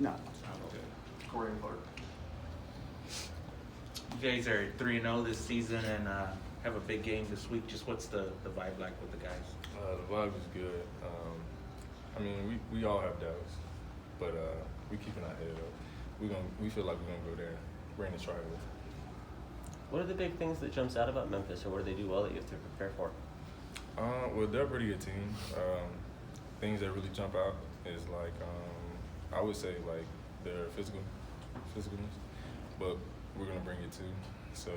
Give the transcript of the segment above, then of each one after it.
No. Corey and Clark. You guys are 3-0 this season and have a big game this week. Just what's the vibe like with the guys? The vibe is good. I mean, we all have doubts, but we keeping our head up. We feel like we're gonna go there, bring the trial. What are the big things that jumps out about Memphis, or what do they do well that you have to prepare for? Well, they're a pretty good team. Things that really jump out is like I would say like their physicalness, but we're gonna bring it too. So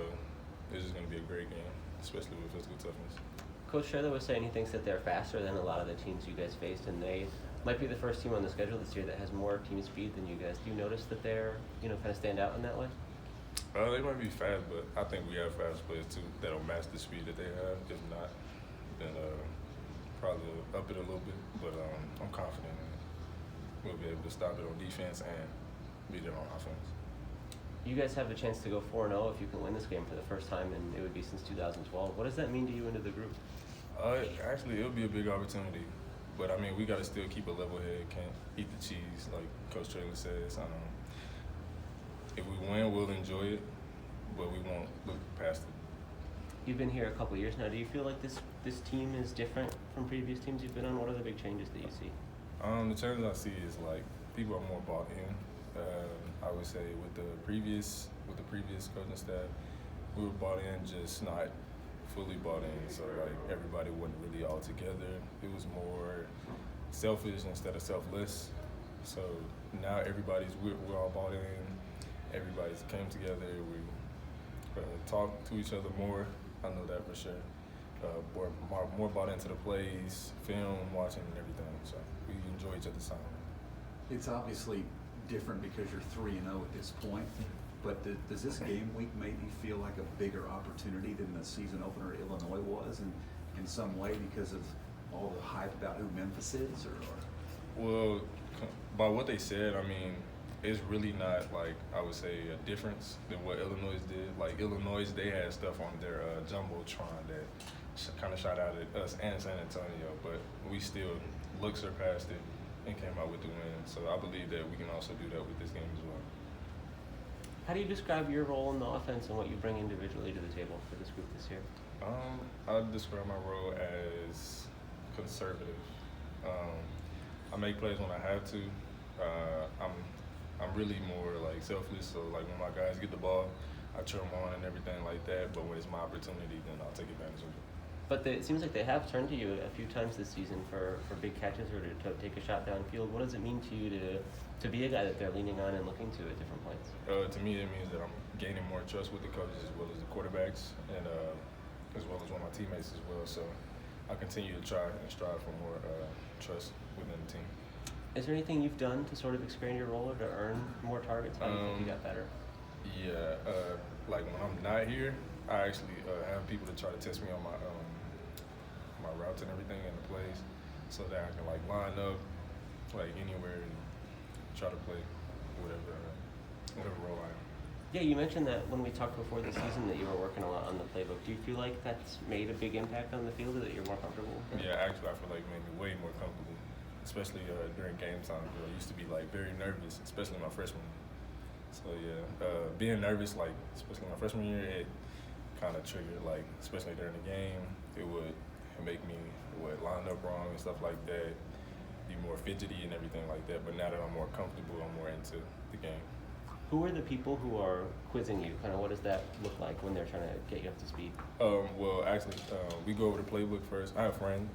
it's just gonna be a great game, especially with physical toughness. Coach Shirley was saying he thinks that they're faster than a lot of the teams you guys faced, and they might be the first team on the schedule this year that has more team speed than you guys. Do you notice that they're, kind of stand out in that way? They might be fast, but I think we have fast players too that'll match the speed that they have. If not, then probably up it a little bit. But I'm confident in we'll be able to stop it on defense and beat it on offense. You guys have a chance to go 4-0 if you can win this game for the first time, and it would be since 2012. What does that mean to you and to the group? Actually, it'll be a big opportunity. But, I mean, we got to still keep a level head, can't eat the cheese, like Coach Traylor says. If we win, we'll enjoy it, but we won't look past it. You've been here a couple of years now. Do you feel like this team is different from previous teams you've been on? What are the big changes that you see? The changes I see is, like, people are more bought in. I would say with the previous coaching staff, we were bought in, just not fully bought in. So like everybody wasn't really all together. It was more selfish instead of selfless. So now we're all bought in. Everybody's came together. We talk to each other more. I know that for sure. More bought into the plays, film, watching, and everything. So we enjoy each other's time. It's obviously different because you're 3-0 at this point. But does this game week make you feel like a bigger opportunity than the season opener Illinois was in some way because of all the hype about who Memphis is? Or? Well, by what they said, I mean, it's really not like I would say a difference than what Illinois did. Like Illinois, they had stuff on their jumbotron that kind of shot out at us and San Antonio, but we still surpassed it and came out with the win. So I believe that we can also do that with this game as well. How do you describe your role in the offense and what you bring individually to the table for this group this year? I describe my role as conservative. I make plays when I have to. I'm really more like selfless. So like when my guys get the ball, I cheer them on and everything like that. But when it's my opportunity, then I'll take advantage of it. But it seems like they have turned to you a few times this season for big catches or to take a shot downfield. What does it mean to you to be a guy that they're leaning on and looking to at different points? To me, it means that I'm gaining more trust with the coaches as well as the quarterbacks and as well as one of my teammates as well. So I continue to try and strive for more trust within the team. Is there anything you've done to sort of expand your role or to earn more targets? How do you think you got better? Yeah, like when I'm not here, I actually have people to try to test me on my routes and everything and the plays, so that I can like line up like anywhere and try to play whatever role I am. Yeah, you mentioned that when we talked before the season that you were working a lot on the playbook. Do you feel like that's made a big impact on the field, or that you're more comfortable? Yeah, actually, I feel like it made me way more comfortable, especially during game time. I used to be like very nervous, especially my freshman year. So yeah, being nervous, like especially my freshman year, it kind of triggered, like especially during the game, it would make me line up wrong and stuff like that, be more fidgety and everything like that. But now that I'm more comfortable, I'm more into the game. Who are the people who are quizzing you? Kind of what does that look like when they're trying to get you up to speed? Well, actually, we go over the playbook first. I have friends,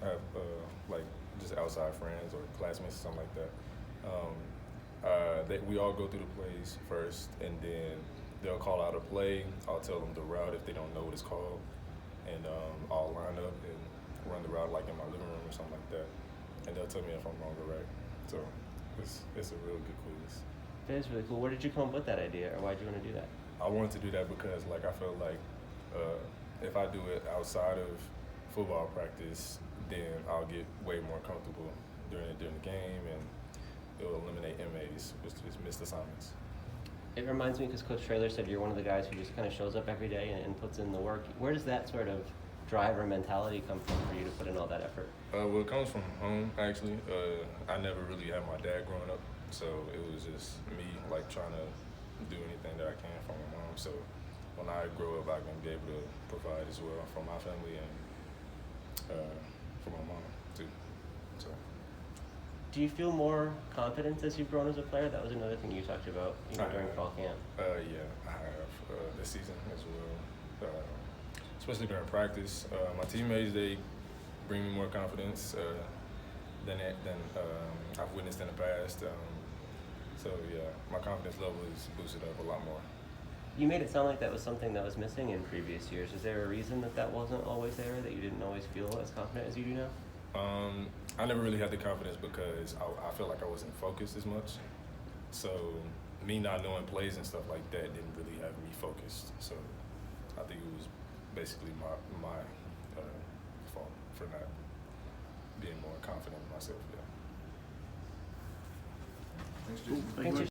like just outside friends or classmates or something like that. We all go through the plays first, and then they'll call out a play. I'll tell them the route if they don't know what it's called, and I'll line up and run the route like in my living room or something like that, and they'll tell me if I'm wrong or right. So it's a real good quiz. That is really cool. Where did you come up with that idea, or why did you want to do that? I wanted to do that because like I felt like if I do it outside of football practice, then I'll get way more comfortable during the game, and it will eliminate MAs, which is missed assignments. It reminds me, because Coach Traylor said you're one of the guys who just kind of shows up every day and puts in the work. Where does that sort of drive or mentality come from for you to put in all that effort? Well, it comes from home, actually. I never really had my dad growing up, so it was just me, like, trying to do anything that I can for my mom. So when I grow up, I can be able to provide as well for my family and for my mom, too. So. Do you feel more confidence as you've grown as a player? That was another thing you talked about during fall camp. Yeah, I have this season as well. Especially during practice, my teammates, they bring me more confidence than I've witnessed in the past. So yeah, my confidence level is boosted up a lot more. You made it sound like that was something that was missing in previous years. Is there a reason that that wasn't always there, that you didn't always feel as confident as you do now? I never really had the confidence because I felt like I wasn't focused as much. So me not knowing plays and stuff like that didn't really have me focused. So I think it was basically my fault for not being more confident in myself. Yeah. Thanks, Jason. Thanks,